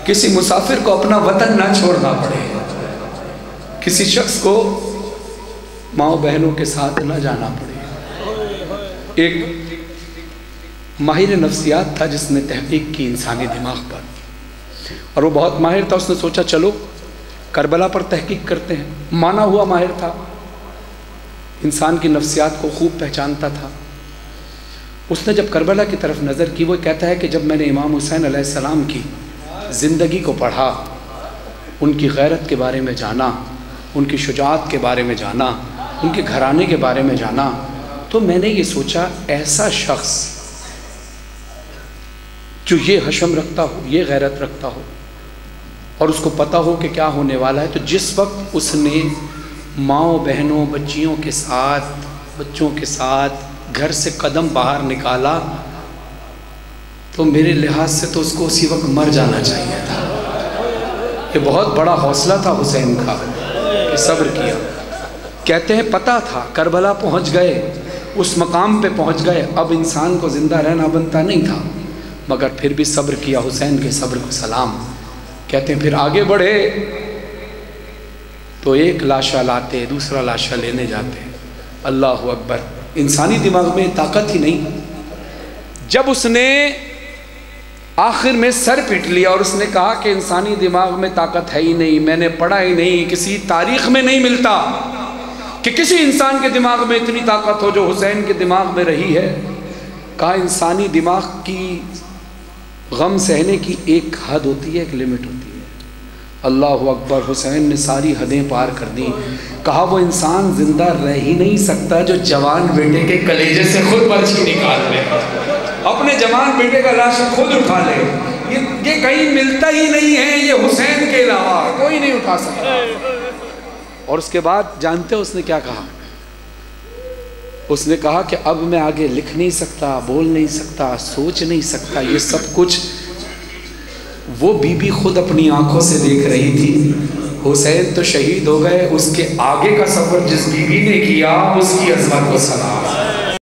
किसी मुसाफिर को अपना वतन ना छोड़ना पड़े, किसी शख्स को माँ बहनों के साथ ना जाना पड़े। एक माहिर नफ्सियात था जिसने तहकीक की इंसानी दिमाग पर, और वो बहुत माहिर था। उसने सोचा चलो करबला पर तहकीक करते हैं। माना हुआ माहिर था, इंसान की नफ्सियात को खूब पहचानता था। उसने जब करबला की तरफ नज़र की, वो कहता है कि जब मैंने इमाम हुसैन अलैहिस्सलाम की ज़िंदगी को पढ़ा, उनकी गैरत के बारे में जाना, उनकी शुजाअत के बारे में जाना, उनके घराने के बारे में जाना, तो मैंने ये सोचा ऐसा शख्स जो ये हशम रखता हो, ये गैरत रखता हो, और उसको पता हो कि क्या होने वाला है, तो जिस वक्त उसने माँओं बहनों बच्चियों के साथ, बच्चों के साथ घर से कदम बाहर निकाला, तो मेरे लिहाज से तो उसको उसी वक्त मर जाना चाहिए था। ये बहुत बड़ा हौसला था हुसैन का कि सब्र किया। कहते हैं पता था करबला पहुंच गए, उस मकाम पे पहुंच गए, अब इंसान को ज़िंदा रहना बनता नहीं था, मगर फिर भी सब्र किया। हुसैन के सब्र को सलाम। कहते हैं फिर आगे बढ़े तो एक लाशा लाते, दूसरा लाशा लेने जाते। अल्लाह अकबर। इंसानी दिमाग में ताकत ही नहीं। जब उसने आखिर में सर पीट लिया और उसने कहा कि इंसानी दिमाग में ताकत है ही नहीं, मैंने पढ़ा ही नहीं, किसी तारीख में नहीं मिलता कि किसी इंसान के दिमाग में इतनी ताकत हो जो हुसैन के दिमाग में रही है। कहा इंसानी दिमाग की गम सहने की एक हद होती है, एक लिमिट होती है। अल्लाह अकबर। हुसैन ने सारी हदें पार कर दी। कहा वो इंसान जिंदा रह ही नहीं सकता जो जवान बेटे के कलेजे से खुद पर्ची निकाल ले, अपने जवान बेटे का लाश खुद उठा ले। ये कहीं मिलता ही नहीं है, ये हुसैन के अलावा कोई नहीं उठा सकता। और उसके बाद जानते हो उसने क्या कहा? उसने कहा कि अब मैं आगे लिख नहीं सकता, बोल नहीं सकता, सोच नहीं सकता। ये सब कुछ वो बीबी खुद अपनी आंखों से देख रही थी। हुसैन तो शहीद हो गए, उसके आगे का सफर जिस बीबी ने किया उसकी अज़मत को सलाम।